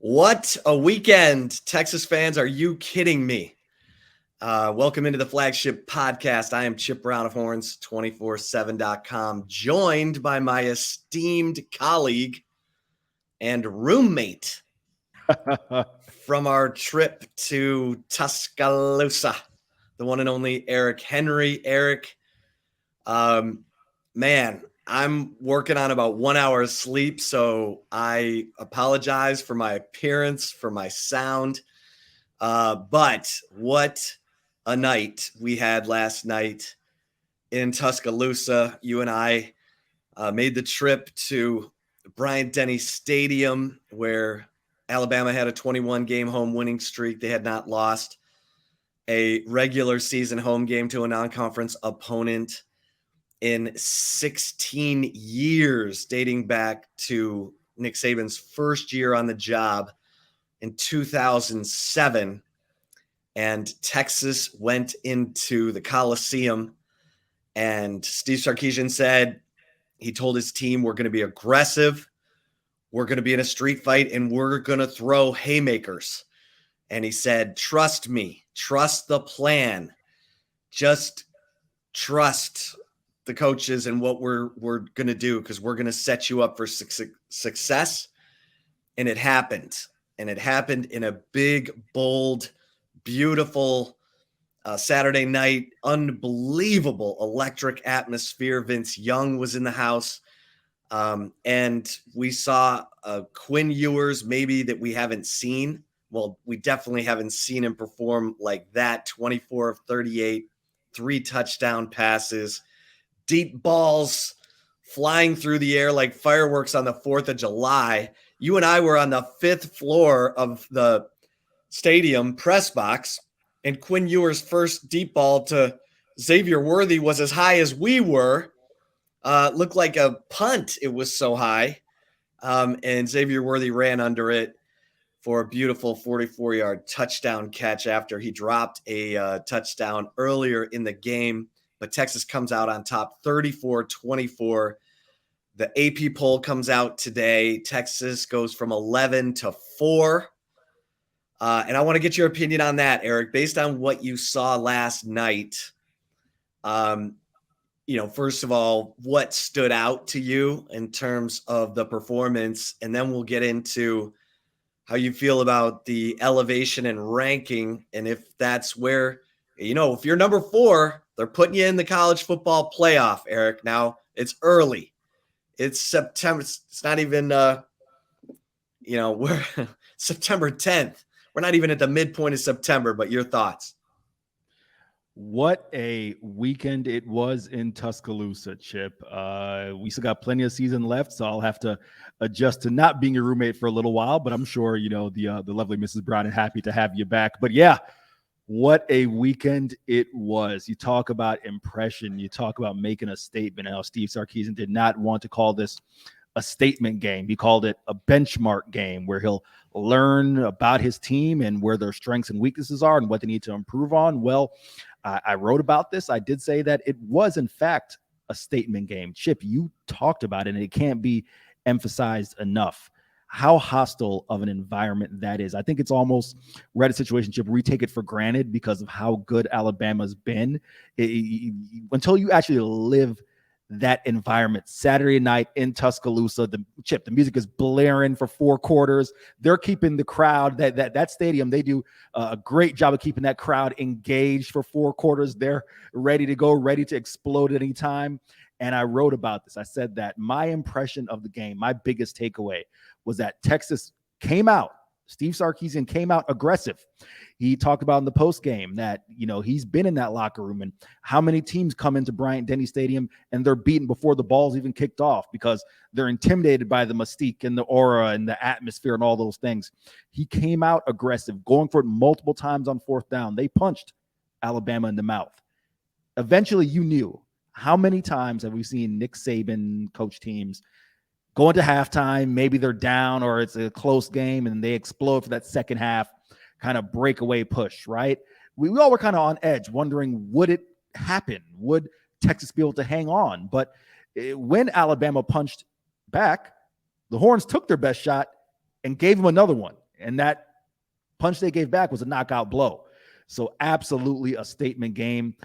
What a weekend, Texas fans. Are you kidding me? Welcome into the Flagship Podcast. I am Chip Brown of Horns, 247.com, joined by my esteemed colleague and roommate from our trip to Tuscaloosa, the one and only Eric Henry. Eric, man, I'm working on about 1 hour of sleep, so I apologize for my appearance, for my sound. But what a night we had last night in Tuscaloosa. You and I made the trip to Bryant-Denny Stadium, where Alabama had a 21-game home winning streak. They had not lost a regular season home game to a non-conference opponent in 16 years, dating back to Nick Saban's first year on the job in 2007. And Texas went into the Coliseum, and Steve Sarkisian said, he told his team, we're going to be aggressive, we're going to be in a street fight, and we're going to throw haymakers. And he said, trust me, trust the plan, just trust the coaches and what we're going to do, because we're going to set you up for success. And it happened. And it happened in a big, bold, beautiful Saturday night, unbelievable electric atmosphere. Vince Young was in the house. And we saw Quinn Ewers, maybe that we haven't seen. Well, we definitely haven't seen him perform like that. 24 of 38, 3 touchdown passes, deep balls flying through the air like fireworks on the 4th of July. You and I were on the 5th floor of the stadium press box, and Quinn Ewers' first deep ball to Xavier Worthy was as high as we were. Looked like a punt. It was so high. And Xavier Worthy ran under it for a beautiful 44-yard touchdown catch after he dropped a touchdown earlier in the game. But Texas comes out on top 34-24. The AP poll comes out today. Texas goes from 11 to 4. And I want to get your opinion on that, Eric, based on what you saw last night. First of all, what stood out to you in terms of the performance? And then we'll get into how you feel about the elevation and ranking. And if that's where, if you're number 4, they're putting you in the college football playoff, Eric. Now, it's early. It's September. It's not even, we're September 10th. We're not even at the midpoint of September, but your thoughts. What a weekend it was in Tuscaloosa, Chip. We still got plenty of season left, so I'll have to adjust to not being your roommate for a little while, but I'm sure, the lovely Mrs. Brown is happy to have you back. But yeah, what a weekend it was. You talk about impression. You talk about making a statement. How Steve Sarkisian did not want to call this a statement game. He called it a benchmark game where he'll learn about his team and where their strengths and weaknesses are and what they need to improve on. Well, I wrote about this. I did say that it was, in fact, a statement game. Chip, you talked about it, and it can't be emphasized enough how hostile of an environment that is. I think it's almost, we're at a situation, Chip, where we take it for granted because of how good Alabama's been. Until you actually live that environment. Saturday night in Tuscaloosa, the music is blaring for 4 quarters. They're keeping the crowd, that stadium, they do a great job of keeping that crowd engaged for 4 quarters. They're ready to go, ready to explode at any time. And I wrote about this. I said that my impression of the game, my biggest takeaway was that Texas came out. Steve Sarkisian came out aggressive. He talked about in the post game that, he's been in that locker room and how many teams come into Bryant-Denny Stadium and they're beaten before the ball's even kicked off because they're intimidated by the mystique and the aura and the atmosphere and all those things. He came out aggressive, going for it multiple times on 4th down. They punched Alabama in the mouth. Eventually, you knew. How many times have we seen Nick Saban coach teams go into halftime, maybe they're down or it's a close game and they explode for that second half kind of breakaway push, right? We all were kind of on edge wondering, would it happen? Would Texas be able to hang on? But when Alabama punched back, the Horns took their best shot and gave them another one. And that punch they gave back was a knockout blow. So absolutely a statement game.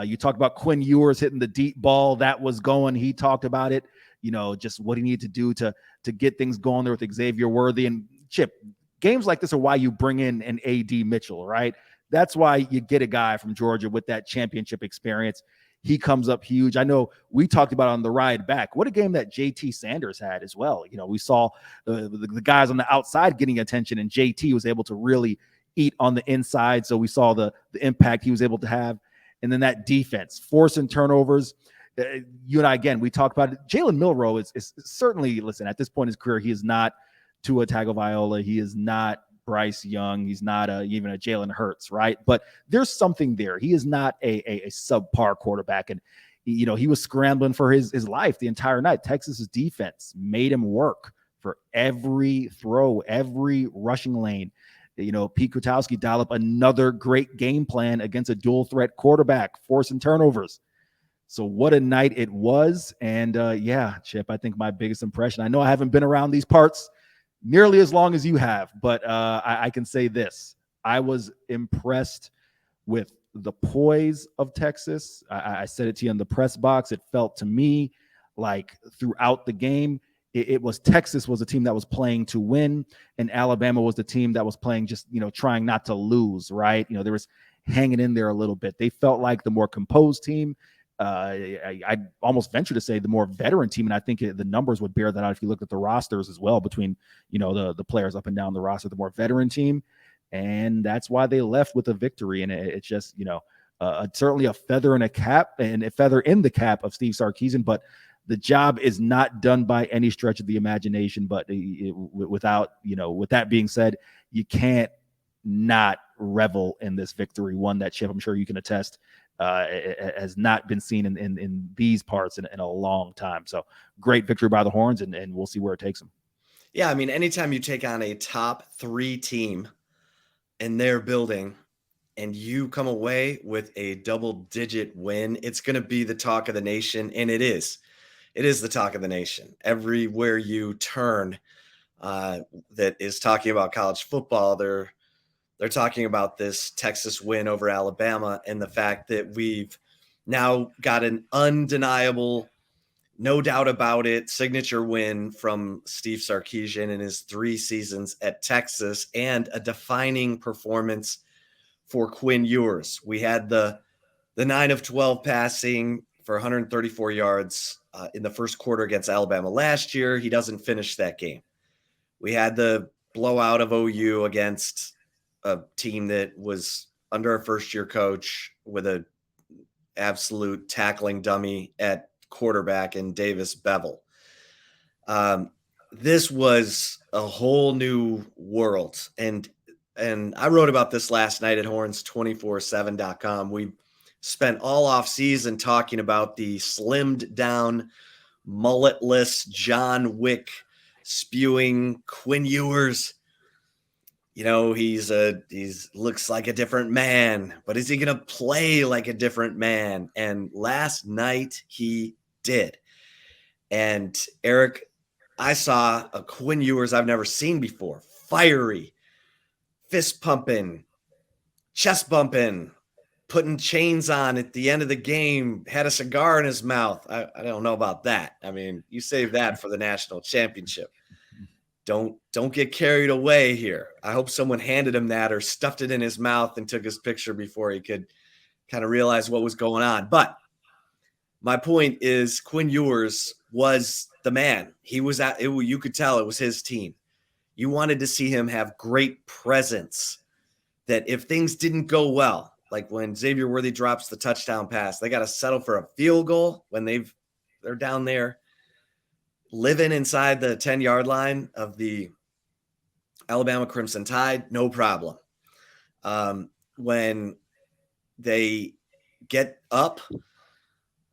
You talked about Quinn Ewers hitting the deep ball that was going. He talked about it, just what he needed to do to get things going there with Xavier Worthy. And Chip, games like this are why you bring in an A.D. Mitchell, right? That's why you get a guy from Georgia with that championship experience. He comes up huge. I know we talked about on the ride back. What a game that JT Sanders had as well. We saw the guys on the outside getting attention, and JT was able to really eat on the inside. So we saw the impact he was able to have. And then that defense, forcing turnovers. You and I, again, we talked about it. Jalen Milroe is certainly, listen, at this point in his career, he is not Tua Tagovailoa. He is not Bryce Young. He's not even a Jalen Hurts, right? But there's something there. He is not a subpar quarterback. And, he was scrambling for his life the entire night. Texas's defense made him work for every throw, every rushing lane. Pete Kwiatkowski dialed up another great game plan against a dual threat quarterback, forcing turnovers. So what a night it was. And Chip, I think my biggest impression, I know I haven't been around these parts nearly as long as you have, but I can say this. I was impressed with the poise of Texas. I said it to you in the press box. It felt to me like throughout the game, it was Texas was a team that was playing to win, and Alabama was the team that was playing just, trying not to lose, right? There was hanging in there a little bit. They felt like the more composed team. I'd almost venture to say the more veteran team, and I think the numbers would bear that out if you look at the rosters as well between, the players up and down the roster, the more veteran team. And that's why they left with a victory. And it's just, certainly a feather in a cap and a feather in the cap of Steve Sarkisian, but the job is not done by any stretch of the imagination. But with that being said, you can't not revel in this victory. One that, Chip, I'm sure you can attest, has not been seen in these parts in a long time. So great victory by the Horns, and we'll see where it takes them. Yeah, I mean, anytime you take on a top 3 team in their building and you come away with a double-digit win, it's going to be the talk of the nation, and it is. It is the talk of the nation. Everywhere you turn that is talking about college football, they're talking about this Texas win over Alabama and the fact that we've now got an undeniable, no doubt about it, signature win from Steve Sarkisian in his 3 seasons at Texas, and a defining performance for Quinn Ewers. We had the 9 of 12 passing for 134 yards in the first quarter against Alabama last year. He doesn't finish that game. We had the blowout of OU against a team that was under a first-year coach with an absolute tackling dummy at quarterback in Davis Bevel. This was a whole new world. And I wrote about this last night at horns247.com. We spent all off season talking about the slimmed down, mulletless, John Wick spewing Quinn Ewers. He's looks like a different man, but is he going to play like a different man? And last night he did. And Eric, I saw a Quinn Ewers I've never seen before. Fiery, fist pumping, chest bumping, putting chains on at the end of the game, had a cigar in his mouth. I don't know about that. I mean, you save that for the national championship. Don't get carried away here. I hope someone handed him that or stuffed it in his mouth and took his picture before he could kind of realize what was going on. But my point is Quinn Ewers was the man. He was at it. You could tell it was his team. You wanted to see him have great presence, that if things didn't go well, like when Xavier Worthy drops the touchdown pass, they got to settle for a field goal when they're down there living inside the 10-yard line of the Alabama Crimson Tide, no problem. When they get up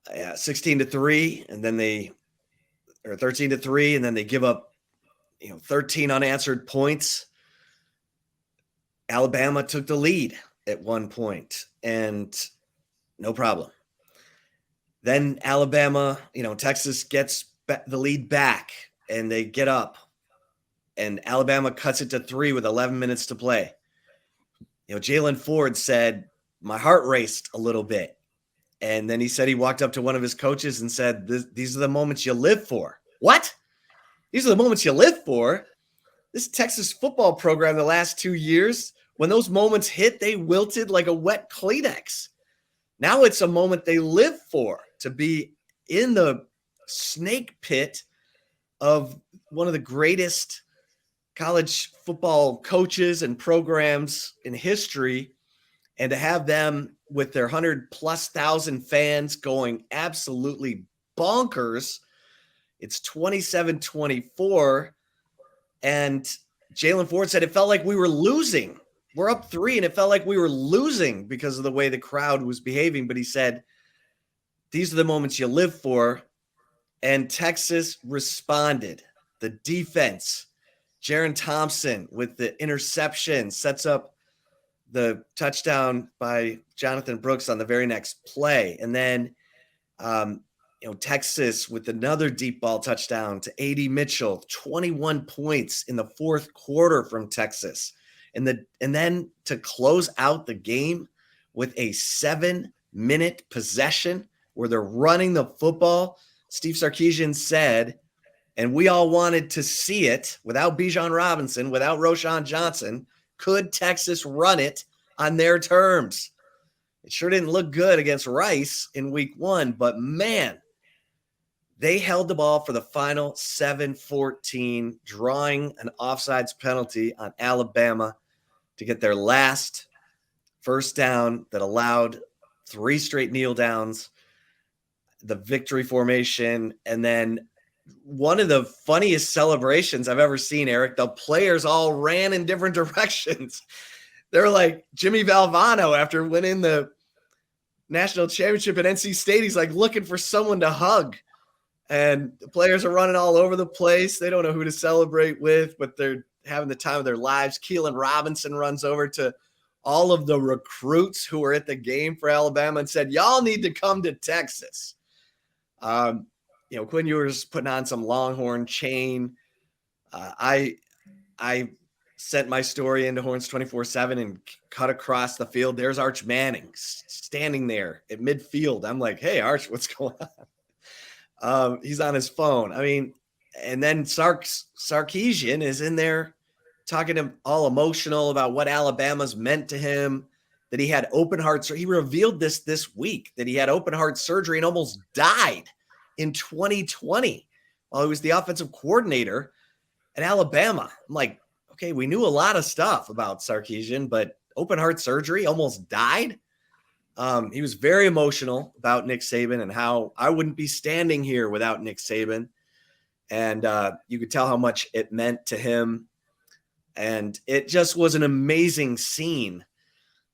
16-3, and then or 13-3, and then they give up 13 unanswered points. Alabama took the lead at one point, and no problem. Then Alabama, Texas gets the lead back, and they get up, and Alabama cuts it to 3 with 11 minutes to play. Jalen Ford said, my heart raced a little bit. And then he said he walked up to one of his coaches and said, these are the moments you live for. What? These are the moments you live for? This Texas football program the last 2 years, when those moments hit, they wilted like a wet Kleenex. Now it's a moment they live for, to be in the snake pit of one of the greatest college football coaches and programs in history, and to have them with their 100,000+ fans going absolutely bonkers. It's 27-24, and Jalen Ford said it felt like we were losing. We're up 3, and it felt like we were losing because of the way the crowd was behaving. But he said, these are the moments you live for. And Texas responded. The defense, Jaron Thompson with the interception, sets up the touchdown by Jonathan Brooks on the very next play. And then, Texas with another deep ball touchdown to A.D. Mitchell, 21 points in the fourth quarter from Texas. And then to close out the game with a 7-minute possession where they're running the football. Steve Sarkisian said, and we all wanted to see it, without Bijan Robinson, without Roschon Johnson, could Texas run it on their terms? It sure didn't look good against Rice in week 1, but man, they held the ball for the final 7-14, drawing an offsides penalty on Alabama to get their last first down that allowed 3 straight kneel downs, the victory formation, and then one of the funniest celebrations I've ever seen, Eric. The players all ran in different directions. They're like Jimmy Valvano after winning the national championship at NC State. He's like looking for someone to hug. And the players are running all over the place. They don't know who to celebrate with, but they're having the time of their lives. Keelan Robinson runs over to all of the recruits who were at the game for Alabama and said, y'all need to come to Texas. Quinn Ewers putting on some Longhorn chain. I sent my story into Horns 24/7 and cut across the field. There's Arch Manning standing there at midfield. I'm like, hey, Arch, what's going on? He's on his phone. I mean, and then Sarkisian is in there talking to him all emotional about what Alabama's meant to him, that he had open heart surgery. He revealed this week that he had open heart surgery and almost died in 2020 while he was the offensive coordinator at Alabama. I'm like, okay, we knew a lot of stuff about Sarkisian, but open heart surgery, almost died. He was very emotional about Nick Saban and how I wouldn't be standing here without Nick Saban. And you could tell how much it meant to him. And it just was an amazing scene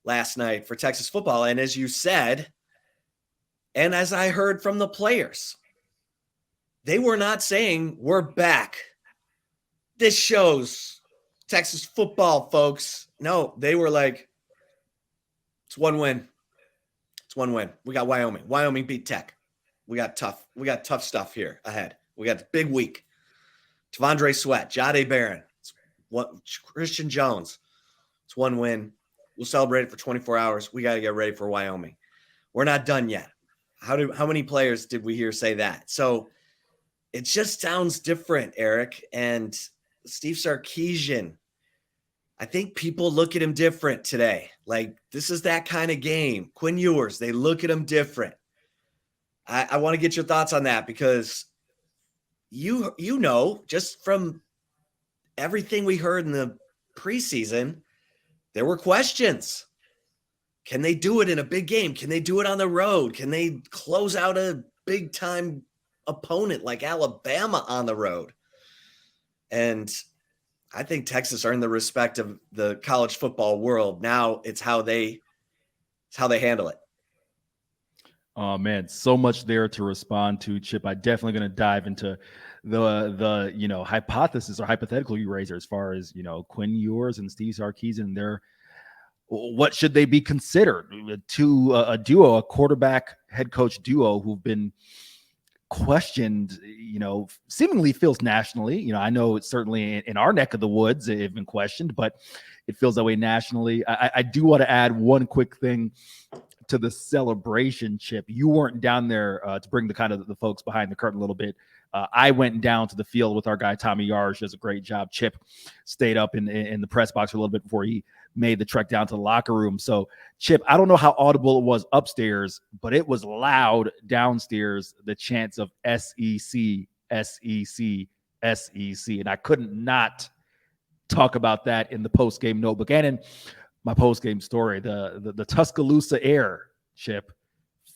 last night for Texas football. And as you said, and as I heard from the players, they were not saying we're back. This shows Texas football, folks. No, they were like, it's one win. It's one win. We got Wyoming. Wyoming beat Tech. We got tough stuff here ahead. We got a big week. T'Vondre Sweat, Jahdae Barron, Christian Jones. It's one win. We'll celebrate it for 24 hours. We got to get ready for Wyoming. We're not done yet. How many players did we hear say that? So it just sounds different, Eric. And Steve Sarkisian, I think people look at him different today. Like, this is that kind of game. Quinn Ewers, they look at him different. I want to get your thoughts on that, because you know, just from everything we heard in the preseason, there were questions. Can they do it in a big game? Can they do it on the road? Can they close out a big-time opponent like Alabama on the road? And I think Texas earned the respect of the college football world. Now it's how they handle it. Oh man, so much there to respond to, Chip. I'm definitely going to dive into the hypothesis or hypothetical you raised as far as Quinn Ewers and Steve Sarkisian. What should they be considered to a duo, a quarterback head coach duo who've been questioned, seemingly feels nationally. I know it's certainly in our neck of the woods, it's been questioned, but it feels that way nationally. I do want to add one quick thing to the celebration, Chip. You weren't down there to bring the folks behind the curtain a little bit. I went down to the field with our guy, Tommy Yarge, does a great job. Chip stayed up in the press box for a little bit before he made the trek down to the locker room. So, Chip, I don't know how audible it was upstairs, but it was loud downstairs, the chants of SEC, SEC, SEC. And I couldn't not talk about that in the post-game notebook and in my post-game story. The Tuscaloosa air, Chip,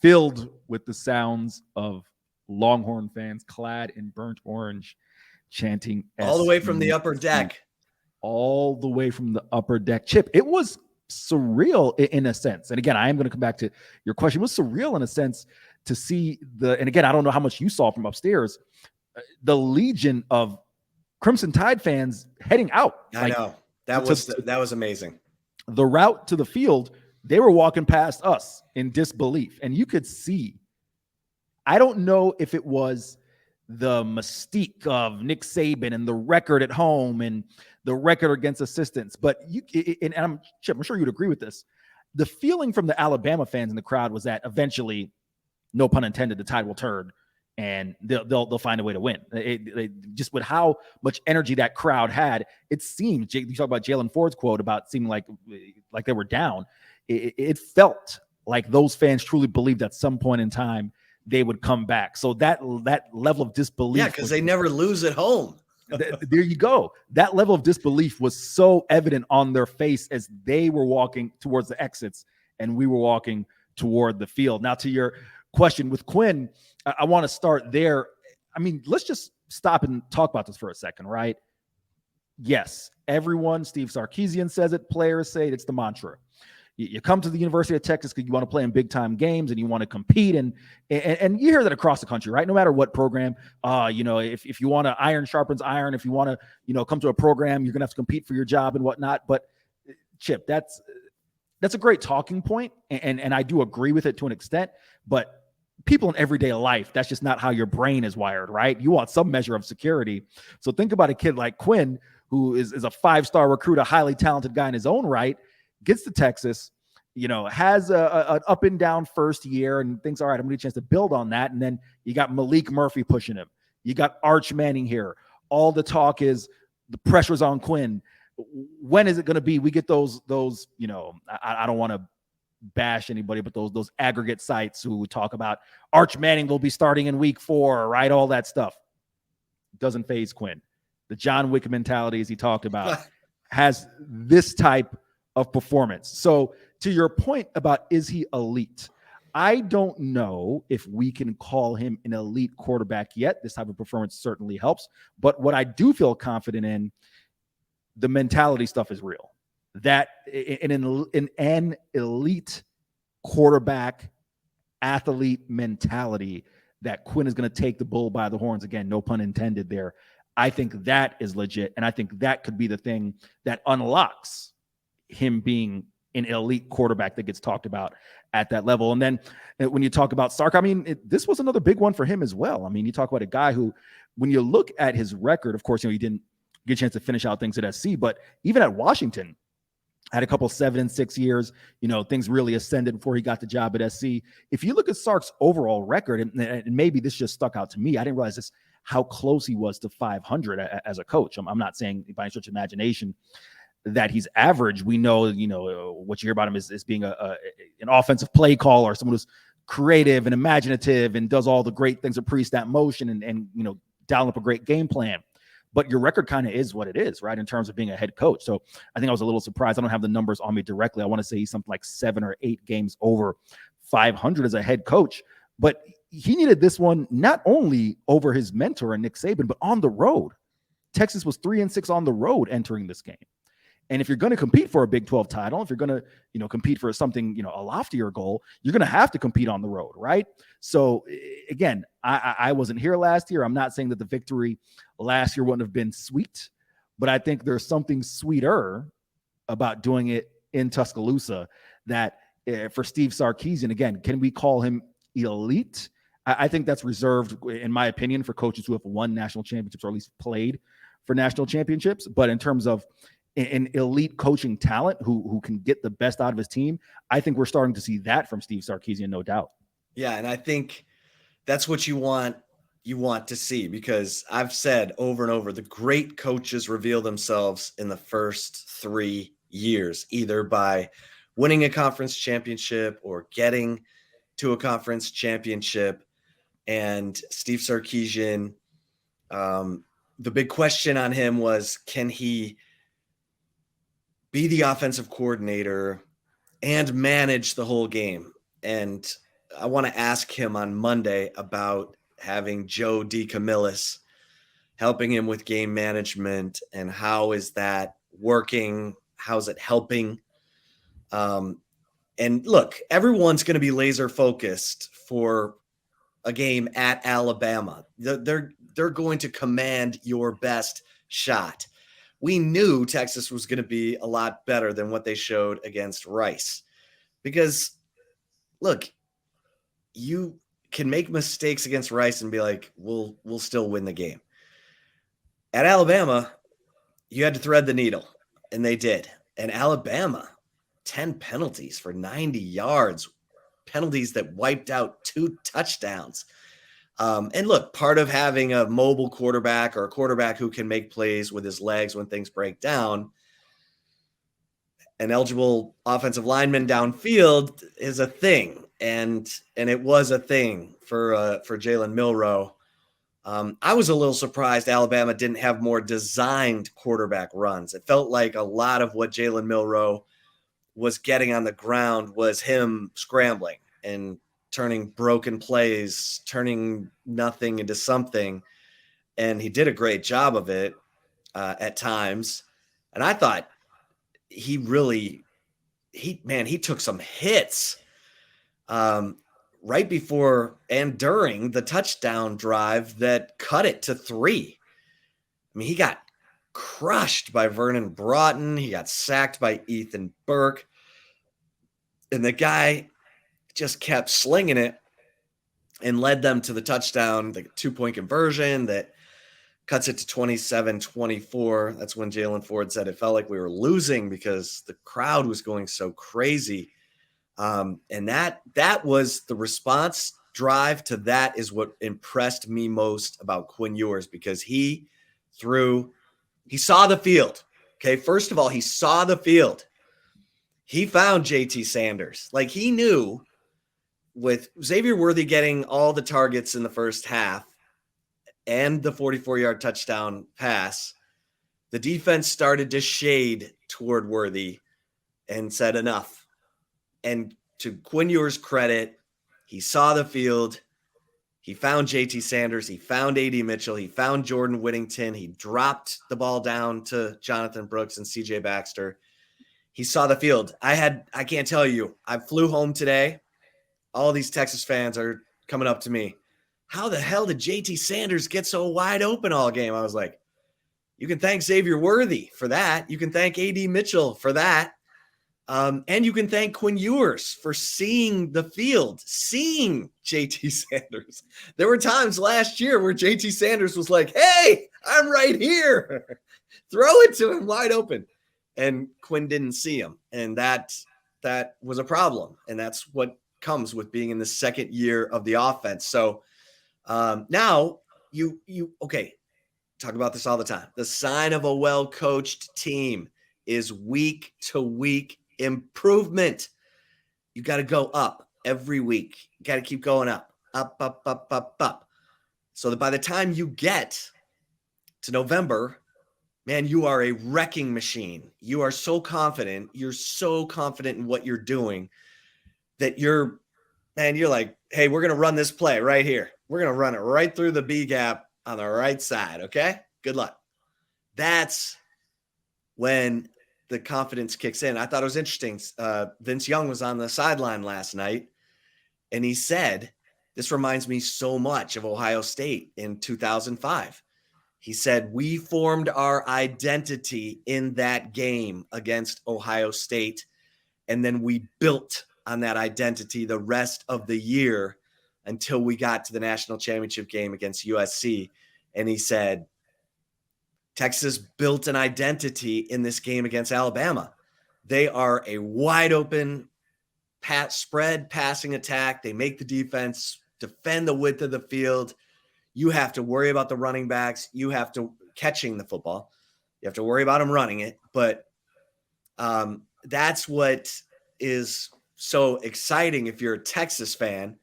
filled with the sounds of Longhorn fans clad in burnt orange chanting all the way from the upper deck. All the way from the upper deck. Chip, it was surreal in a sense. And again, I am going to come back to your question. It was surreal in a sense to see and again, I don't know how much you saw from upstairs, the legion of Crimson Tide fans heading out. I know. That was amazing. The route to the field, they were walking past us in disbelief. And you could see, I don't know if it was the mystique of Nick Saban and the record at home and the record against assistants, but I'm sure you'd agree with this. The feeling from the Alabama fans in the crowd was that eventually, no pun intended, the tide will turn and they'll find a way to win. Just with how much energy that crowd had, it seemed, you talk about Jalen Ford's quote about seeming like they were down. It felt like those fans truly believed at some point in time they would come back. So that level of disbelief. Yeah, because they never lose at home. There you go. That level of disbelief was so evident on their face as they were walking towards the exits and we were walking toward the field. Now, to your question with Quinn, I want to start there. I mean, let's just stop and talk about this for a second, right? Yes, everyone, Steve Sarkisian says it, players say it, it's the mantra. You come to the University of Texas because you want to play in big time games and you want to compete. And you hear that across the country, right? No matter what program, if you want to iron sharpens iron, if you want to, come to a program, you're going to have to compete for your job and whatnot. But Chip, that's a great talking point. And I do agree with it to an extent, but people in everyday life, that's just not how your brain is wired, right? You want some measure of security. So think about a kid like Quinn, who is a 5-star recruit, a highly talented guy in his own right, gets to Texas, has an up and down first year and thinks, all right, I'm going to get a chance to build on that. And then you got Malik Murphy pushing him. You got Arch Manning here. All the talk is the pressure's on Quinn. When is it going to be? We get those, I don't want to bash anybody, but those aggregate sites who talk about Arch Manning will be starting in week 4, right? All that stuff doesn't faze Quinn. The John Wick mentality, as he talked about, has this type of performance. So to your point about, is he elite? I don't know if we can call him an elite quarterback yet. This type of performance certainly helps. But what I do feel confident in, the mentality stuff is real. That in an elite quarterback athlete mentality, that Quinn is going to take the bull by the horns. Again, no pun intended there. I think that is legit. And I think that could be the thing that unlocks him being an elite quarterback that gets talked about at that level. And then when you talk about Sark, I mean, this was another big one for him as well. I mean, you talk about a guy who, when you look at his record, of course, he didn't get a chance to finish out things at SC, but even at Washington, had a couple 7 and 6 years, things really ascended before he got the job at SC. If you look at Sark's overall record, and maybe this just stuck out to me, I didn't realize this, how close he was to 500 as a coach. I'm not saying by any stretch of imagination that he's average. We know, what you hear about him is being an offensive play caller, someone who's creative and imaginative and does all the great things of pre-snap motion and dialing up a great game plan. But your record kind of is what it is, right, in terms of being a head coach. So I think I was a little surprised. I don't have the numbers on me directly. I want to say he's something like 7 or 8 games over 500 as a head coach. But he needed this one not only over his mentor and Nick Saban, but on the road. Texas was 3-6 on the road entering this game. And if you're going to compete for a Big 12 title, if you're going to, compete for something, a loftier goal, you're going to have to compete on the road, right? So again, I wasn't here last year. I'm not saying that the victory last year wouldn't have been sweet, but I think there's something sweeter about doing it in Tuscaloosa that for Steve Sarkisian, again, can we call him elite? I think that's reserved, in my opinion, for coaches who have won national championships or at least played for national championships. But in terms of an elite coaching talent who can get the best out of his team, I think we're starting to see that from Steve Sarkisian, no doubt. Yeah, and I think that's what you want to see, because I've said over and over, the great coaches reveal themselves in the first 3 years, either by winning a conference championship or getting to a conference championship. And Steve Sarkisian, the big question on him was, can he be the offensive coordinator and manage the whole game? And I want to ask him on Monday about having Joe DeCamillis helping him with game management, and how is that working? How's it helping? And look, everyone's going to be laser focused for a game at Alabama. They're going to command your best shot. We knew Texas was going to be a lot better than what they showed against Rice, because look, you can make mistakes against Rice and be like, we'll still win the game. At Alabama, you had to thread the needle, and they did. And Alabama, 10 penalties for 90 yards, penalties that wiped out 2 touchdowns. And look, part of having a mobile quarterback, or a quarterback who can make plays with his legs when things break down, an eligible offensive lineman downfield, is a thing. And it was a thing for Jalen Milroe. I was a little surprised Alabama didn't have more designed quarterback runs. It felt like a lot of what Jalen Milroe was getting on the ground was him scrambling and turning broken plays, turning nothing into something. And he did a great job of it at times. And I thought he took some hits right before and during the touchdown drive that cut it to 3. I mean, he got crushed by Vernon Broughton. He got sacked by Ethan Burke. And the guy just kept slinging it and led them to the touchdown, the 2-point conversion that cuts it to 27-24. That's when Jalen Ford said it felt like we were losing because the crowd was going so crazy. And that was the response drive to that is what impressed me most about Quinn Ewers, because he saw the field. Okay. First of all, he saw the field. He found JT Sanders. Like, he knew with Xavier Worthy getting all the targets in the first half and the 44-yard touchdown pass, the defense started to shade toward Worthy and said enough. And to Quinn Ewers' credit, he saw the field. He found JT Sanders. He found AD Mitchell. He found Jordan Whittington. He dropped the ball down to Jonathan Brooks and CJ Baxter. He saw the field. I can't tell you, I flew home today. All these Texas fans are coming up to me. How the hell did JT Sanders get so wide open all game? I was like, you can thank Xavier Worthy for that. You can thank AD Mitchell for that. And you can thank Quinn Ewers for seeing the field, seeing JT Sanders. There were times last year where JT Sanders was like, hey, I'm right here. Throw it to him wide open. And Quinn didn't see him. And that was a problem. And that's what comes with being in the second year of the offense. So now you talk about this all the time. The sign of a well-coached team is week to week improvement. You got to go up every week. You got to keep going up. So that by the time you get to November, man, you are a wrecking machine. You are so confident. You're so confident in what you're doing that you're like, hey, we're going to run this play right here. We're going to run it right through the B gap on the right side. Okay. Good luck. That's when the confidence kicks in. I thought it was interesting. Vince Young was on the sideline last night, and he said, this reminds me so much of Ohio State in 2005. He said, we formed our identity in that game against Ohio State, and then we built on that identity the rest of the year until we got to the national championship game against USC. And he said, Texas built an identity in this game against Alabama. They are a wide open spread passing attack. They make the defense defend the width of the field. You have to worry about the running backs. You have to catching the football. You have to worry about them running it. But that's what is so exciting if you're a Texas fan.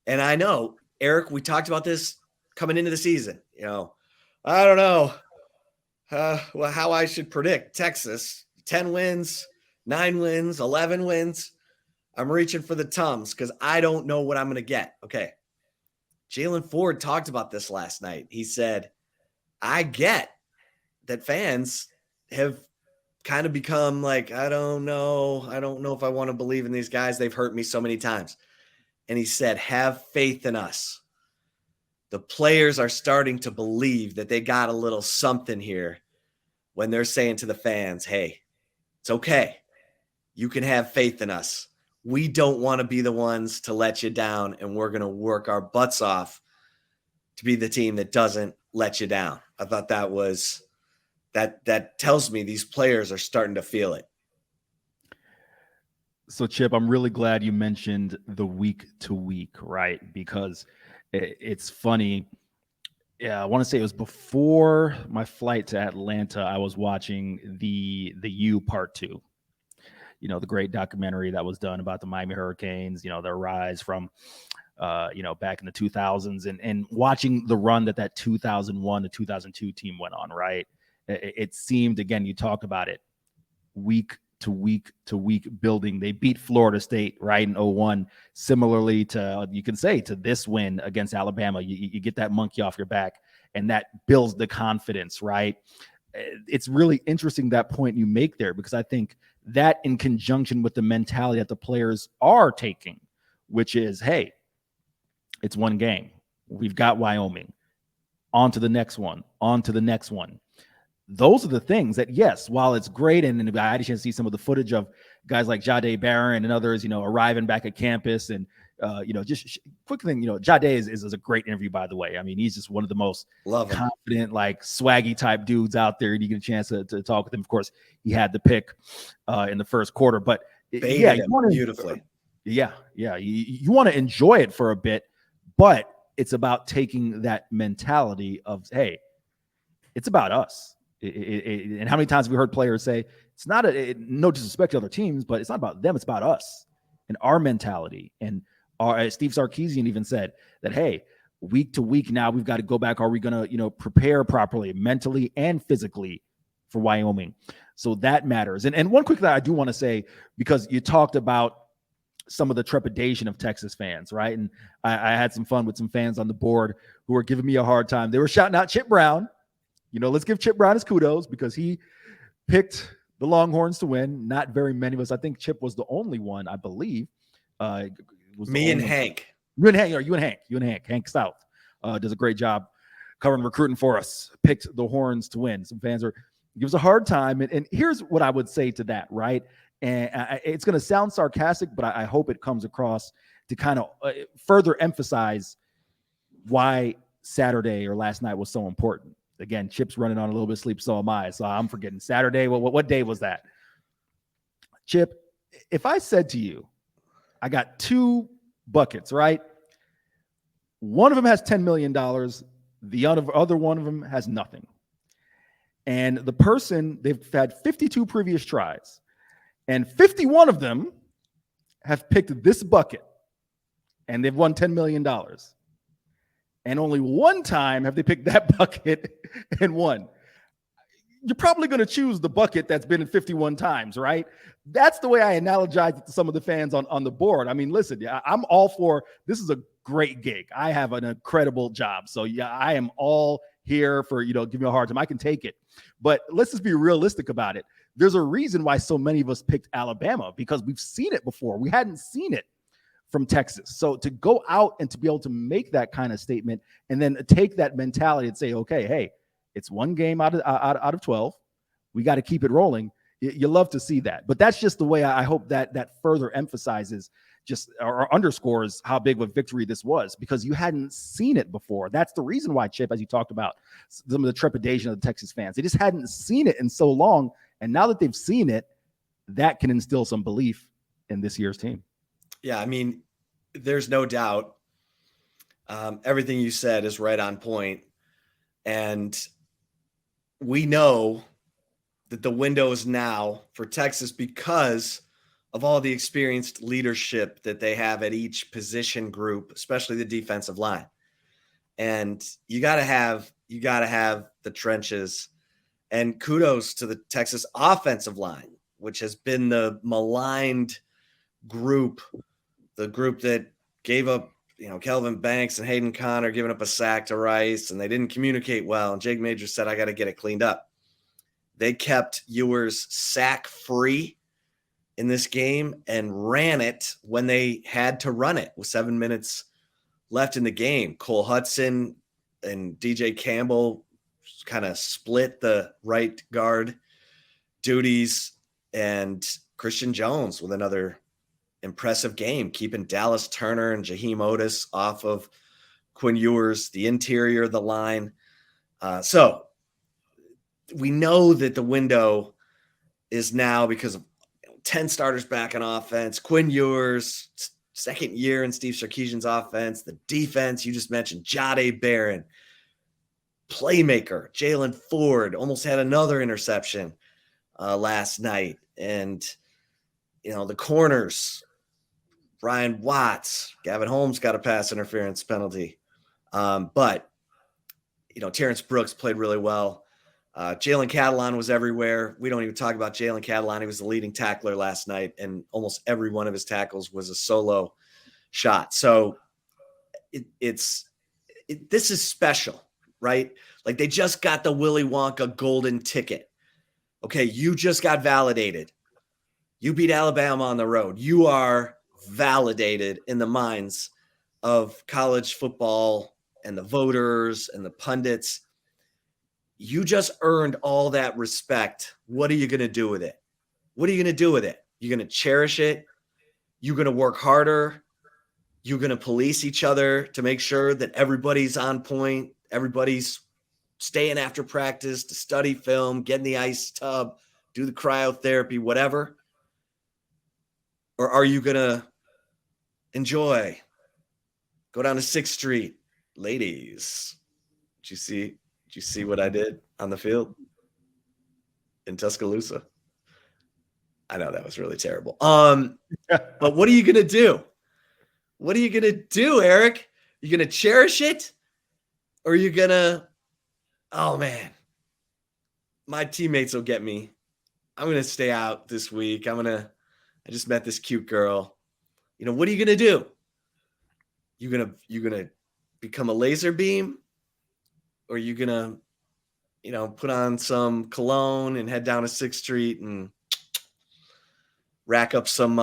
And I know, Eric, we talked about this coming into the season. I don't know how I should predict Texas. 10 wins, 9 wins, 11 wins. I'm reaching for the Tums because I don't know what I'm going to get. Okay. Jalen Ford talked about this last night. He said, I get that fans have kind of become like, I don't know if I want to believe in these guys. They've hurt me so many times. And he said, have faith in us. The players are starting to believe that they got a little something here when they're saying to the fans, hey, it's okay. You can have faith in us. We don't want to be the ones to let you down, and we're going to work our butts off to be the team that doesn't let you down. I thought that was that tells me these players are starting to feel it. So, Chip, I'm really glad you mentioned the week to week, right? Because it's funny. Yeah, I want to say it was before my flight to Atlanta. I was watching the U Part 2. The great documentary that was done about the Miami Hurricanes, their rise from, back in the 2000s and watching the run that 2001 to 2002 team went on, right? It seemed, again, you talked about it, week to week to week building. They beat Florida State, right, in 2001. Similarly to, you can say, to this win against Alabama, you get that monkey off your back, and that builds the confidence, right? It's really interesting, that point you make there, because I think that in conjunction with the mentality that the players are taking, which is, hey, it's one game. We've got Wyoming. On to the next one. On to the next one. Those are the things that, yes, while it's great, and I had a chance to see some of the footage of guys like Jahdae Barron and others, arriving back at campus, and just quick thing, Jahdae is a great interview, by the way. I mean, he's just one of the most confident, like swaggy type dudes out there. And you get a chance to talk with him. Of course, he had the pick in the first quarter, but beautifully. Yeah. You want to enjoy it for a bit, but it's about taking that mentality of, hey, it's about us. And how many times have we heard players say, it's not no disrespect to other teams, but it's not about them. It's about us and our mentality. And Steve Sarkisian even said that, hey, week to week now, we've got to go back. Are we going to, prepare properly, mentally and physically for Wyoming? So that matters. And one quick thing I do want to say, because you talked about some of the trepidation of Texas fans, right? And I had some fun with some fans on the board who were giving me a hard time. They were shouting out Chip Brown. Let's give Chip Brown his kudos, because he picked the Longhorns to win. Not very many of us. I think Chip was the only one, I believe. Me and Hank. You and Hank. Hank South does a great job covering recruiting for us. Picked the Horns to win. Some fans give us a hard time. And here's what I would say to that, right? And it's going to sound sarcastic, but I hope it comes across to kind of further emphasize why Saturday or last night was so important. Again, Chip's running on a little bit of sleep, so am I. So I'm forgetting Saturday. What day was that? Chip, if I said to you, I got 2 buckets, right? One of them has $10 million. The other one of them has nothing. And the person, they've had 52 previous tries, and 51 of them have picked this bucket, and they've won $10 million. And only one time have they picked that bucket and won. You're probably going to choose the bucket that's been in 51 times, right? That's the way I analogize it to some of the fans on the board. I mean, listen, I'm all for, this is a great gig. I have an incredible job. So yeah, I am all here for, give me a hard time. I can take it. But let's just be realistic about it. There's a reason why so many of us picked Alabama, because we've seen it before. We hadn't seen it from Texas. So to go out and to be able to make that kind of statement and then take that mentality and say, okay, hey, it's one game out of 12. We got to keep it rolling. You love to see that. But that's just the way I hope that further emphasizes just or underscores how big of a victory this was, because you hadn't seen it before. That's the reason why, Chip, as you talked about, some of the trepidation of the Texas fans. They just hadn't seen it in so long. And now that they've seen it, that can instill some belief in this year's team. Yeah, I mean, there's no doubt. Everything you said is right on point. And we know that the window is now for Texas because of all the experienced leadership that they have at each position group, especially the defensive line. And you got to have the trenches. And kudos to the Texas offensive line, which has been the maligned group, the group that gave up, Kelvin Banks and Hayden Connor giving up a sack to Rice, and they didn't communicate well. And Jake Major said, I got to get it cleaned up. They kept Ewers sack free in this game and ran it when they had to run it with 7 minutes left in the game. Cole Hudson and DJ Campbell kind of split the right guard duties, and Christian Jones with another impressive game, keeping Dallas Turner and Jaheim Otis off of Quinn Ewers, the interior of the line. So we know that the window is now because of 10 starters back on offense, Quinn Ewers, second year in Steve Sarkisian's offense, the defense, you just mentioned Jahdae Barron, playmaker, Jalen Ford almost had another interception last night. And, the corners, Brian Watts, Gavin Holmes got a pass interference penalty. But Terrence Brooks played really well. Jalen Catalon was everywhere. We don't even talk about Jalen Catalon. He was the leading tackler last night, and almost every one of his tackles was a solo shot. So this is special, right? Like, they just got the Willy Wonka golden ticket. Okay, you just got validated. You beat Alabama on the road. You are validated in the minds of college football and the voters and the pundits. You just earned all that respect. What are you going to do with it? What are you going to do with it? You're going to cherish it. You're going to work harder. You're going to police each other to make sure that everybody's on point. Everybody's staying after practice to study film, get in the ice tub, do the cryotherapy, whatever. Or are you going to enjoy, go down to 6th Street, ladies? Did you see what I did on the field in Tuscaloosa? I know that was really terrible. But what are you going to do? What are you going to do, Eric? You going to cherish it? Or are you going to, oh man, my teammates will get me. I'm going to stay out this week. I just met this cute girl. What are you going to do? You going to become a laser beam? Or are you going to, put on some cologne and head down to 6th Street and rack up some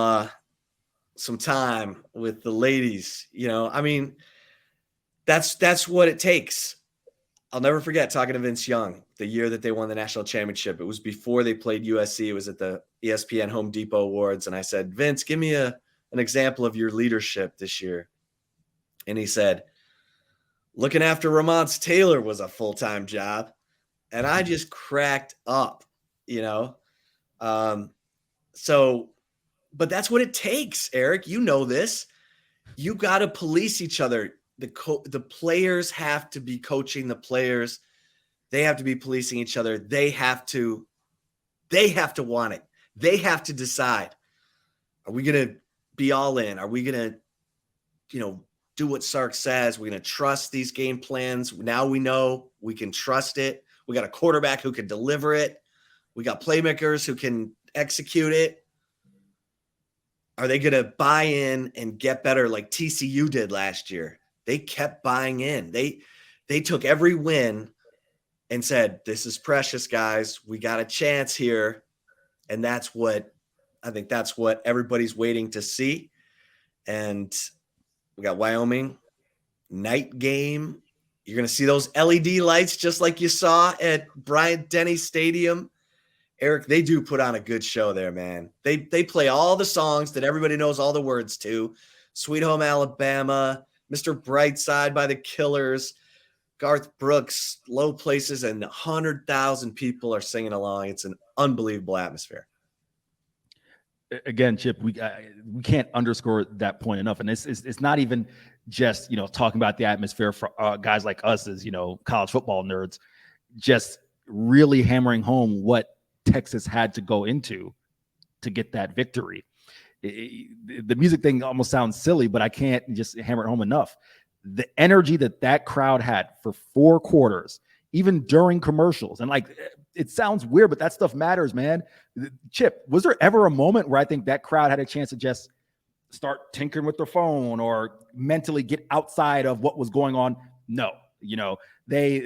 time with the ladies? That's what it takes. I'll never forget talking to Vince Young the year that they won the national championship. It was before they played USC. It was at the ESPN Home Depot Awards. And I said, Vince, give me an example of your leadership this year. And he said, looking after Ramonce Taylor was a full-time job. And I just cracked up, but that's what it takes, Eric. You know this. You got to police each other. The players have to be coaching the players. They have to be policing each other. They have to want it. They have to decide, are we going to be all in? Are we going to, do what Sark says? We're going to trust these game plans. Now we know we can trust it. We got a quarterback who can deliver it. We got playmakers who can execute it. Are they going to buy in and get better like TCU did last year? They kept buying in. They took every win and said, this is precious, guys. We got a chance here. And I think that's what everybody's waiting to see. And we got Wyoming, night game. You're going to see those LED lights just like you saw at Bryant-Denny Stadium Eric, they do put on a good show there, man. They play all the songs that everybody knows all the words to. Sweet Home Alabama, Mr. Brightside by the Killers, Garth Brooks, Low Places, and 100,000 people are singing along. It's an unbelievable atmosphere. Again, Chip, we can't underscore that point enough. And it's not even just, talking about the atmosphere for guys like us as, college football nerds, just really hammering home what Texas had to go into to get that victory. The music thing almost sounds silly, but I can't just hammer it home enough. The energy that crowd had for 4 quarters, even during commercials. And it sounds weird, but that stuff matters, man. Chip, was there ever a moment where I think that crowd had a chance to just start tinkering with their phone or mentally get outside of what was going on? No.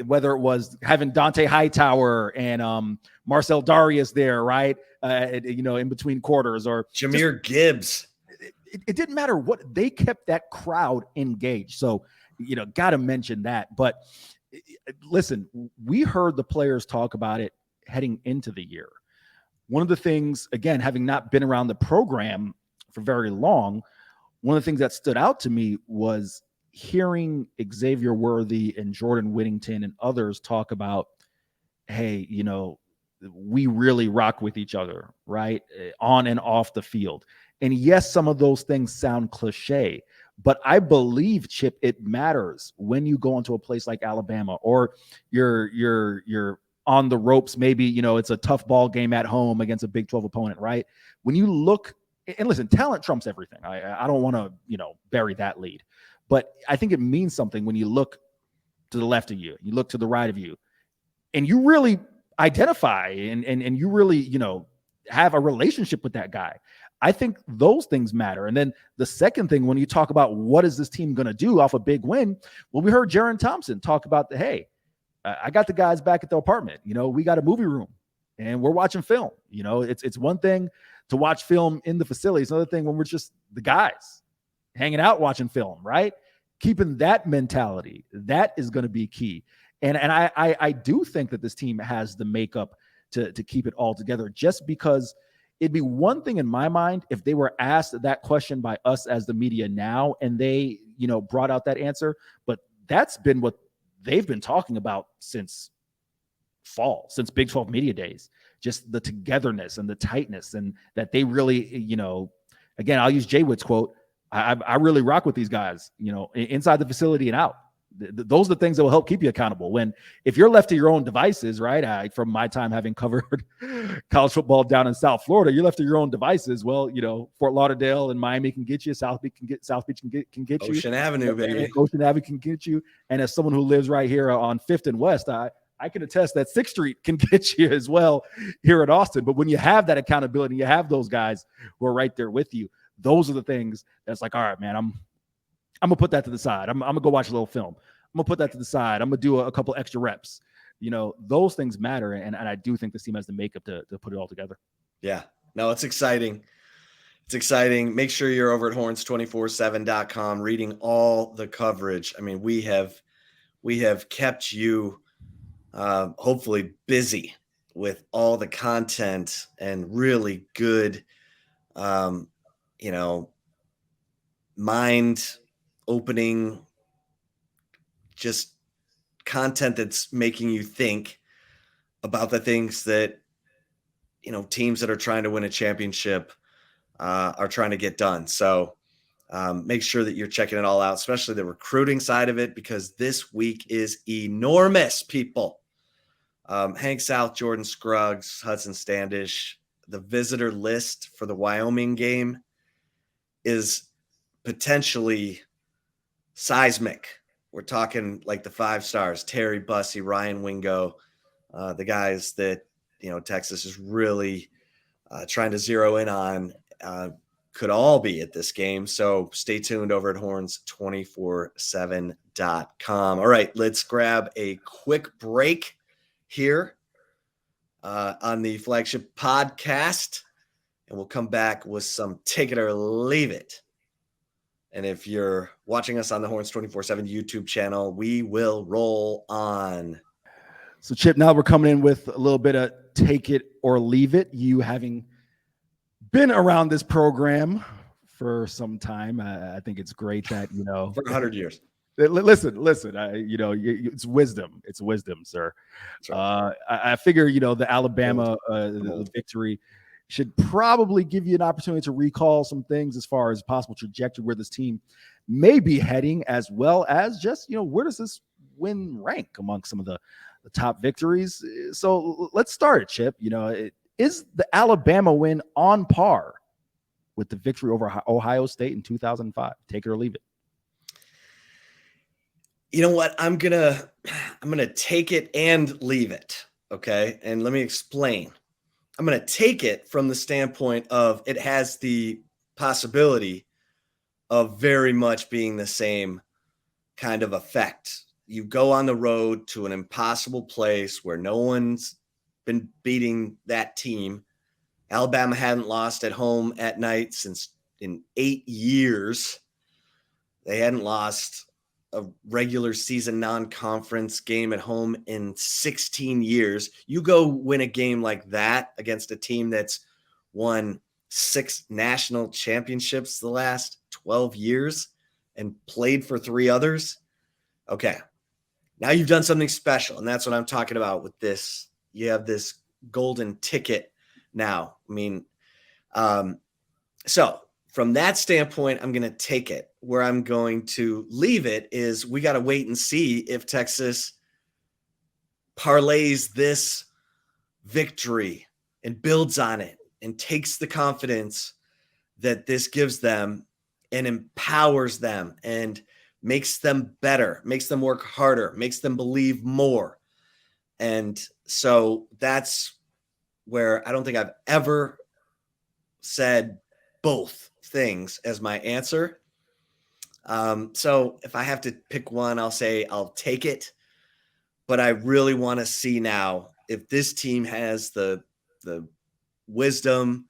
Whether it was having Dante Hightower and Marcel Darius there, right? In between quarters, or Jahmyr Gibbs. It didn't matter what, they kept that crowd engaged. So, got to mention that. But listen, we heard the players talk about it heading into the year. One of the things, again, having not been around the program for very long, one of the things that stood out to me was hearing Xavier Worthy and Jordan Whittington and others talk about, hey, we really rock with each other, right? On and off the field. And yes, some of those things sound cliche, but I believe, Chip, it matters when you go into a place like Alabama, or you're on the ropes. Maybe, it's a tough ball game at home against a Big 12 opponent, right? When you look, and listen, talent trumps everything. I don't want to, bury that lead, but I think it means something when you look to the left of you, you look to the right of you, and you really identify and you really, have a relationship with that guy. I think those things matter. And then the second thing, when you talk about what is this team going to do off a big win, well, we heard Jaron Thompson talk about hey, I got the guys back at the apartment. We got a movie room and we're watching film. It's one thing to watch film in the facility. It's another thing when we're just the guys hanging out watching film, right? Keeping that mentality, that is going to be key. And I do think that this team has the makeup to keep it all together, just because it'd be one thing in my mind if they were asked that question by us as the media now and they, brought out that answer. But that's been what they've been talking about since fall, since Big 12 media days, just the togetherness and the tightness, and that they really, again, I'll use Jay Witt's quote, I really rock with these guys, inside the facility and out. Those are the things that will help keep you accountable. If you're left to your own devices, right? From my time having covered college football down in South Florida, you're left to your own devices. Well, Fort Lauderdale and Miami can get you. South Beach can get you. Ocean Avenue, baby. Ocean Avenue can get you. And as someone who lives right here on 5th and West, I can attest that 6th Street can get you as well here in Austin. But when you have that accountability, you have those guys who are right there with you. Those are the things that's all right, man, I'm going to put that to the side. I'm going to go watch a little film. I'm going to put that to the side. I'm going to do a couple extra reps. Those things matter. And I do think this team has the makeup to put it all together. Yeah, no, it's exciting. It's exciting. Make sure you're over at horns247.com reading all the coverage. I mean, we have kept you hopefully busy with all the content and really good, mind opening, just content that's making you think about the things that, teams that are trying to win a championship are trying to get done. So make sure that you're checking it all out, especially the recruiting side of it, because this week is enormous, people. Hank South, Jordan Scruggs, Hudson Standish. The visitor list for the Wyoming game is potentially seismic. We're talking like the 5 stars, Terry Bussey, Ryan Wingo, the guys that, Texas is really trying to zero in on, could all be at this game. So stay tuned over at horns247.com. All right, let's grab a quick break here on the Flagship Podcast, and we'll come back with some Take It or Leave It. And if you're watching us on the Horns 24/7 YouTube channel, we will roll on. So, Chip, now we're coming in with a little bit of take it or leave it. You having been around this program for some time, I think it's great that, for 100 years. Listen, it's wisdom. It's wisdom, sir. Right. I figure, the Alabama the victory should probably give you an opportunity to recall some things as far as possible trajectory where this team may be heading, as well as just, where does this win rank among some of the top victories? So let's start it, Chip. Is the Alabama win on par with the victory over Ohio State in 2005? Take it or leave it. You know what? I'm gonna take it and leave it. Okay. And let me explain. I'm going to take it from the standpoint of it has the possibility of very much being the same kind of effect. You go on the road to an impossible place where no one's been beating that team. Alabama hadn't lost at home at night since in 8 years. They hadn't lost a regular season non-conference game at home in 16 years. You go win a game like that against a team that's won 6 national championships the last 12 years and played for 3 others. Okay. Now you've done something special. And that's what I'm talking about with this. You have this golden ticket now. I mean, so from that standpoint, I'm going to take it. Where I'm going to leave it is we got to wait and see if Texas parlays this victory and builds on it and takes the confidence that this gives them and empowers them and makes them better, makes them work harder, makes them believe more. And so that's where I don't think I've ever said both things as my answer. So if I have to pick one, I'll say I'll take it. But I really want to see now if this team has the wisdom,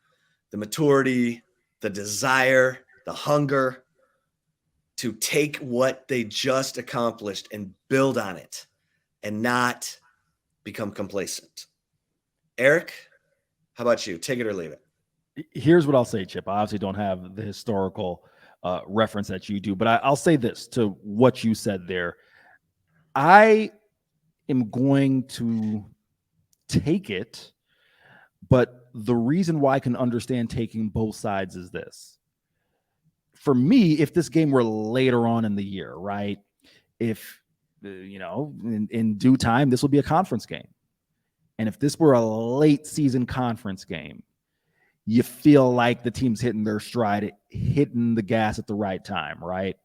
the maturity, the desire, the hunger to take what they just accomplished and build on it and not become complacent. Eric, how about you? Take it or leave it. Here's what I'll say, Chip. I obviously don't have the historical reference that you do, but I'll say this to what you said there. I am going to take it, but the reason why I can understand taking both sides is this. For me, if this game were later on in the year, right? If, in due time, this will be a conference game. And if this were a late season conference game, you feel like the team's hitting their stride, hitting the gas at the right time, right?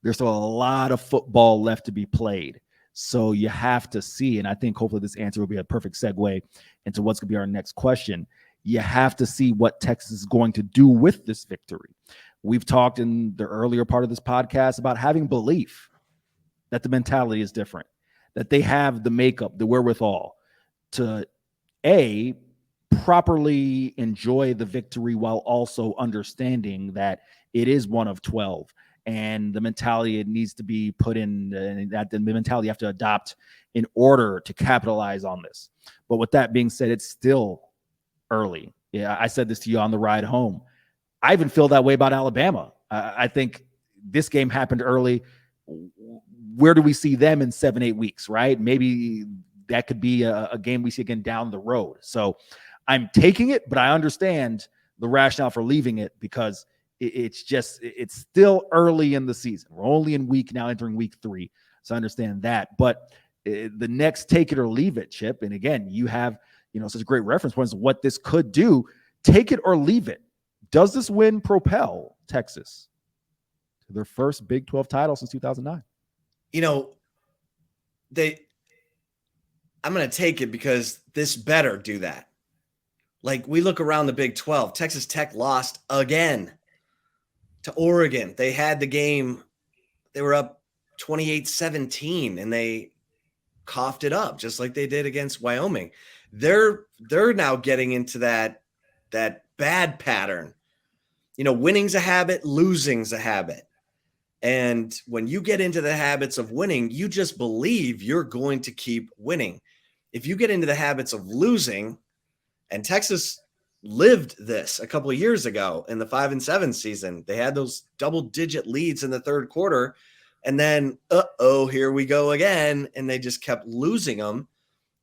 There's still a lot of football left to be played. So you have to see, and I think hopefully this answer will be a perfect segue into what's going to be our next question. You have to see what Texas is going to do with this victory. We've talked in the earlier part of this podcast about having belief that the mentality is different, that they have the makeup, the wherewithal to properly enjoy the victory while also understanding that it is one of 12 and the mentality it needs to be put in, and that the mentality you have to adopt in order to capitalize on this. But with that being said, it's still early. Yeah, I said this to you on the ride home. I even feel that way about Alabama. I think this game happened early. Where do we see them in 7-8 weeks, right? Maybe that could be a game we see again down the road. So I'm taking it, but I understand the rationale for leaving it because it's still early in the season. We're only in entering week 3. So I understand that. But the next take it or leave it, Chip. And again, you have, such great reference points of what this could do. Take it or leave it. Does this win propel Texas to their first Big 12 title since 2009? I'm going to take it because this better do that. Like, we look around the Big 12, Texas Tech lost again to Oregon. They had the game. They were up 28-17 and they coughed it up just like they did against Wyoming. They're now getting into that bad pattern. Winning's a habit, losing's a habit. And when you get into the habits of winning, you just believe you're going to keep winning. If you get into the habits of losing, And Texas lived this a couple of years ago in the 5-7 season. They had those double-digit leads in the third quarter, and then, here we go again, and they just kept losing them.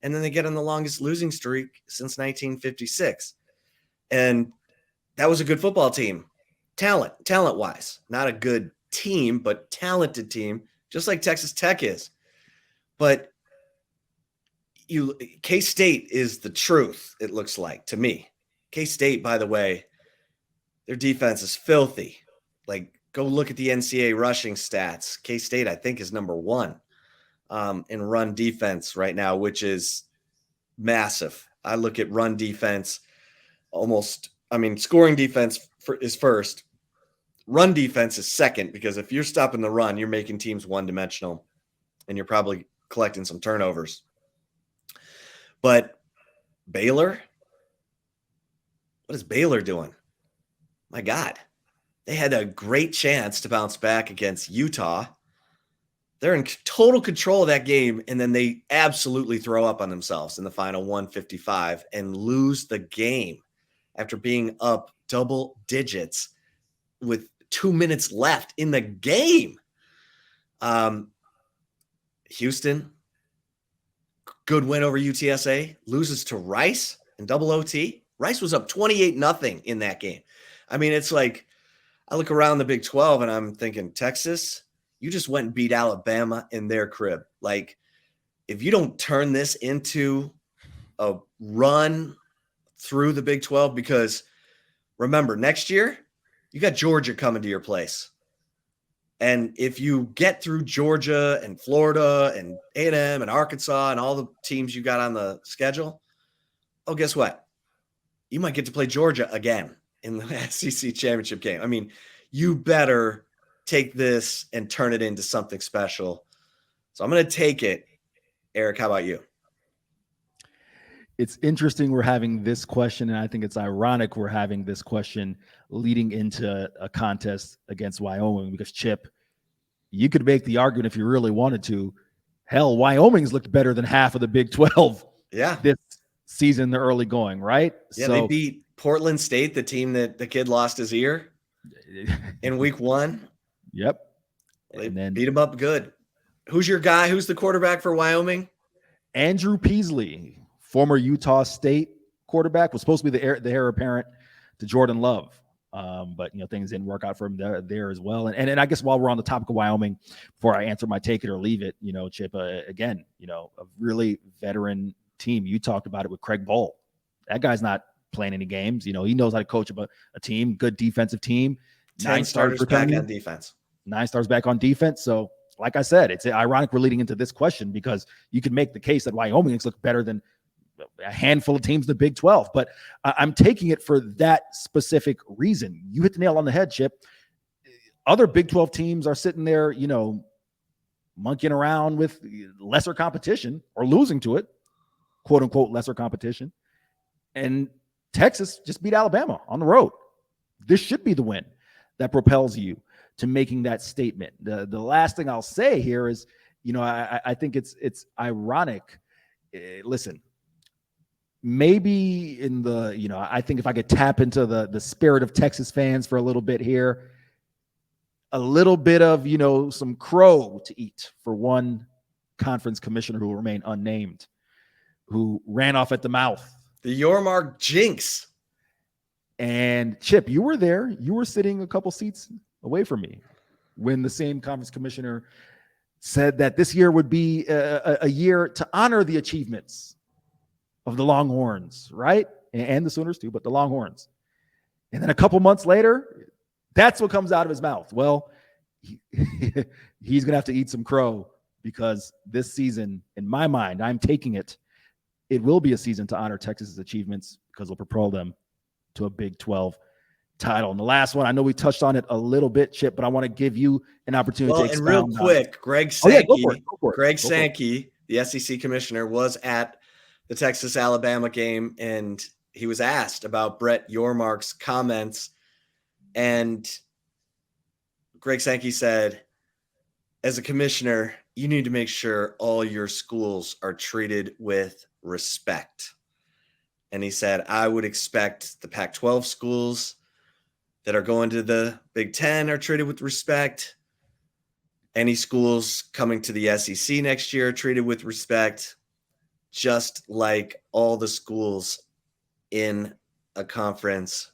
And then they get on the longest losing streak since 1956. And that was a good football team. Talent-wise. Not a good team, but talented team, just like Texas Tech is. But K-State is the truth, it looks like, to me. K-State, by the way, their defense is filthy. Like, go look at the NCAA rushing stats. K-State, I think, is number 1 in run defense right now, which is massive. I look at run defense scoring defense is first. Run defense is second, because if you're stopping the run, you're making teams one-dimensional, and you're probably collecting some turnovers. But Baylor, what is Baylor doing? My God, they had a great chance to bounce back against Utah. They're in total control of that game, and then they absolutely throw up on themselves in the final 155 and lose the game after being up double digits with 2 minutes left in the game. Houston, good win over UTSA, loses to Rice in double OT. Rice was up 28-0 in that game. I mean, it's like, I look around the Big 12 and I'm thinking, Texas, you just went and beat Alabama in their crib. Like, if you don't turn this into a run through the Big 12, because remember, next year, you got Georgia coming to your place. And if you get through Georgia and Florida and A&M and Arkansas and all the teams you got on the schedule, guess what? You might get to play Georgia again in the SEC championship game. I mean, you better take this and turn it into something special. So I'm going to take it. Eric, how about you? It's interesting we're having this question, and I think it's ironic we're having this question leading into a contest against Wyoming, because, Chip, you could make the argument if you really wanted to. Hell, Wyoming's looked better than half of the Big 12 this season, the early going, right? Yeah, so, they beat Portland State, the team that the kid lost his ear in week 1. Yep. They beat him up good. Who's your guy? Who's the quarterback for Wyoming? Andrew Peasley, former Utah State quarterback, was supposed to be the heir apparent to Jordan Love. But, things didn't work out for him there as well. And I guess while we're on the topic of Wyoming, before I answer my take it or leave it, Chip, again, a really veteran team. You talked about it with Craig Bohl. That guy's not playing any games. He knows how to coach a team, good defensive team. 10 starters back on defense. 9 stars back on defense. So, like I said, it's ironic we're leading into this question, because you can make the case that Wyoming looks better than a handful of teams in the Big 12. But I'm taking it for that specific reason. You hit the nail on the head, Chip. Other Big 12 teams are sitting there, monkeying around with lesser competition or losing to it, quote unquote, lesser competition. And Texas just beat Alabama on the road. This should be the win that propels you to making that statement. The last thing I'll say here is, I think it's ironic. Listen, maybe in the, I think if I could tap into the spirit of Texas fans for a little bit here, a little bit of, some crow to eat for one conference commissioner who will remain unnamed, who ran off at the mouth. The Yormark jinx. And Chip, you were there. You were sitting a couple seats away from me when the same conference commissioner said that this year would be a year to honor the achievements of the Longhorns, right? And the Sooners too, but the Longhorns. And then a couple months later, that's what comes out of his mouth. Well, he's going to have to eat some crow, because this season, in my mind, I'm taking it. It will be a season to honor Texas's achievements, because it'll propel them to a Big 12 title. And the last one, I know we touched on it a little bit, Chip, but I want to give you an opportunity to expound. And real quick, Greg Sankey, Sankey, the SEC commissioner, was at the Texas-Alabama game, and he was asked about Brett Yormark's comments, and Greg Sankey said, as a commissioner, you need to make sure all your schools are treated with respect. And he said, I would expect the Pac-12 schools that are going to the Big Ten are treated with respect. Any schools coming to the SEC next year are treated with respect, just like all the schools in a conference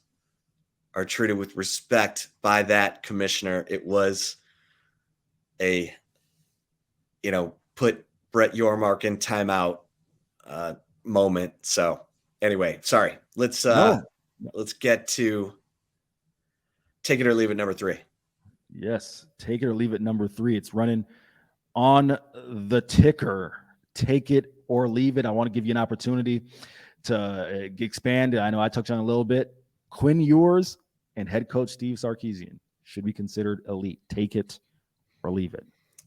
are treated with respect by that commissioner. It was a, put Brett Yormark in timeout moment. So anyway, sorry. Let's get to take it or leave it number 3. Yes, take it or leave it number 3. It's running on the ticker. Take it or leave it. I want to give you an opportunity to expand. I know I touched on it a little bit. Quinn Ewers and head coach Steve Sarkisian should be considered elite. Take it or leave it.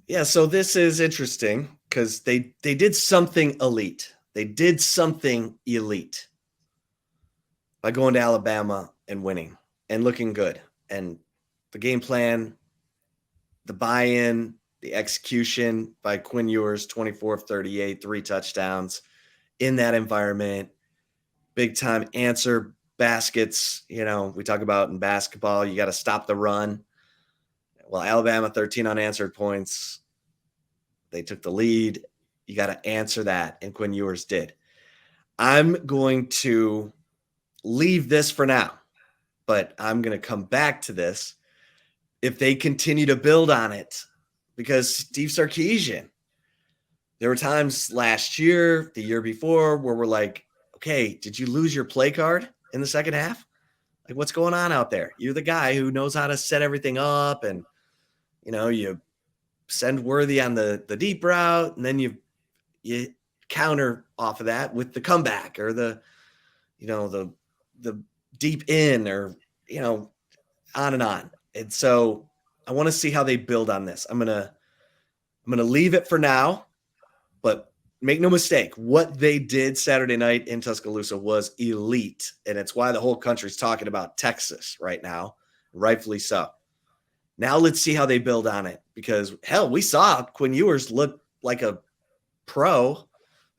Yeah, so this is interesting because they did something elite. They did something elite by going to Alabama and winning and looking good. And the game plan, the buy-in, the execution by Quinn Ewers, 24 of 38, 3 touchdowns in that environment, big-time answer baskets. We talk about in basketball, you got to stop the run. Well, Alabama, 13 unanswered points. They took the lead. You got to answer that, and Quinn Ewers did. I'm going to leave this for now, but I'm going to come back to this if they continue to build on it, because Steve Sarkisian, there were times last year, the year before, where we're like, okay, did you lose your play card in the second half? Like, what's going on out there? You're the guy who knows how to set everything up, and you send Worthy on the deep route, and then you counter off of that with the comeback or the deep in, or on and on. And so I want to see how they build on this. I'm gonna leave it for now, but make no mistake, what they did Saturday night in Tuscaloosa was elite, and it's why the whole country's talking about Texas right now, rightfully so. Now let's see how they build on it, because hell, we saw Quinn Ewers look like a pro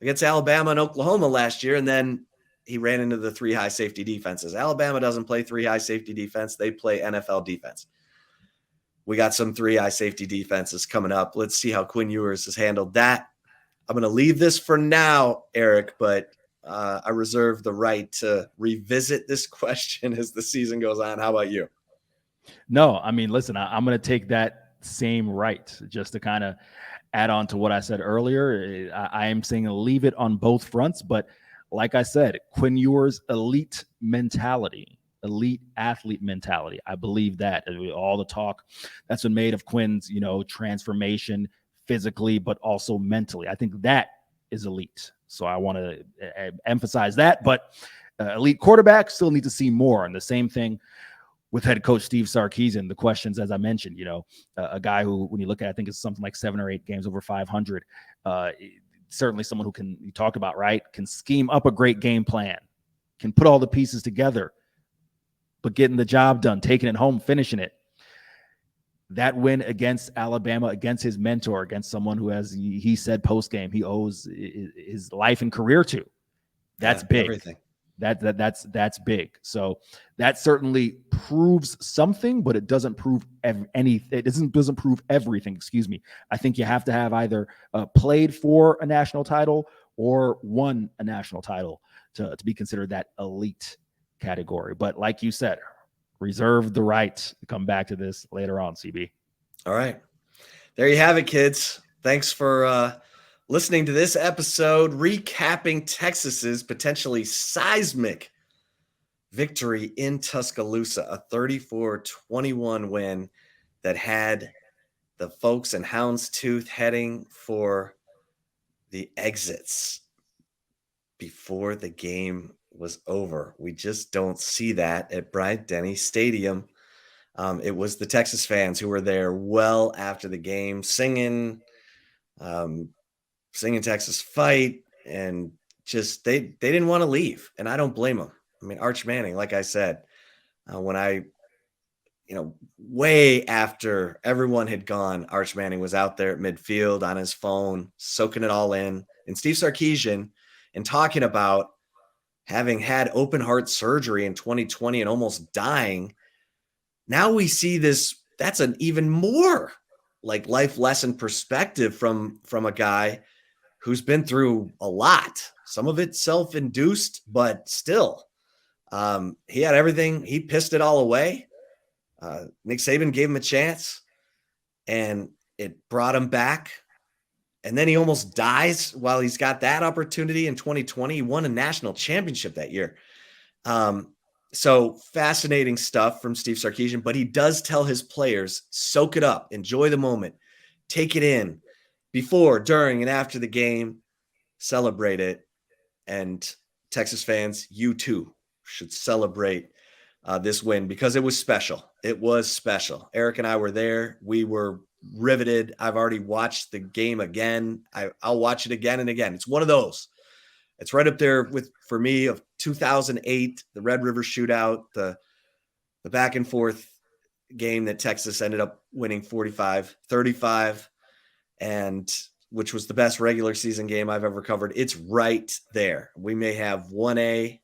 against Alabama and Oklahoma last year, and then he ran into the 3 high safety defenses. Alabama doesn't play 3 high safety defense. They play NFL defense. We got some 3 high safety defenses coming up. Let's see how Quinn Ewers has handled that. I'm going to leave this for now, Eric, but I reserve the right to revisit this question as the season goes on. How about you? No, I mean, listen, I'm going to take that same right just to kind of add on to what I said earlier. I am saying leave it on both fronts, but like I said, Quinn Ewers' elite mentality, elite athlete mentality. I believe that all the talk that's been made of Quinn's, transformation physically, but also mentally. I think that is elite. So I want to emphasize that, but elite quarterback still need to see more. And the same thing with head coach Steve Sarkisian, the questions, as I mentioned, a guy who, when you look at, I think it's something like 7 or 8 games over 500, certainly someone who you talk about, right? Can scheme up a great game plan, can put all the pieces together, but getting the job done, taking it home, finishing it. That win against Alabama, against his mentor, against someone who, as he said post-game, he owes his life and career to. That's big. Everything. That's big. So that certainly proves something, but it doesn't prove anything. It doesn't prove everything. Excuse me. I think you have to have either played for a national title or won a national title to be considered that elite category. But like you said, reserve the right to come back to this later on, CB. All right. There you have it, kids. Thanks for listening to this episode, recapping Texas's potentially seismic victory in Tuscaloosa, a 34-21 win that had the folks in Houndstooth heading for the exits before the game was over. We just don't see that at Bryant-Denny Stadium. It was the Texas fans who were there well after the game, singing Texas fight, and just they didn't want to leave, and I don't blame them. I mean, Arch Manning, like I said, when I way after everyone had gone, Arch Manning was out there at midfield on his phone, soaking it all in. And Steve Sarkisian, and talking about, having had open heart surgery in 2020 and almost dying. Now we see this. That's an even more like life lesson perspective from a guy who's been through a lot. Some of it self-induced, but still, he had everything. He pissed it all away. Nick Saban gave him a chance, and it brought him back. And then he almost dies while he's got that opportunity in 2020. He won a national championship that year. So fascinating stuff from Steve Sarkisian, but he does tell his players, soak it up, enjoy the moment, take it in before, during, and after the game, celebrate it. And Texas fans, you too should celebrate this win because it was special. It was special. Eric and I were there. We were riveted. I've already watched the game again. I'll watch it again and again. It's one of those. It's right up there with, for me, of 2008, the Red River Shootout, the back and forth game that Texas ended up winning 45-35, and which was the best regular season game I've ever covered. It's right there. We may have 1A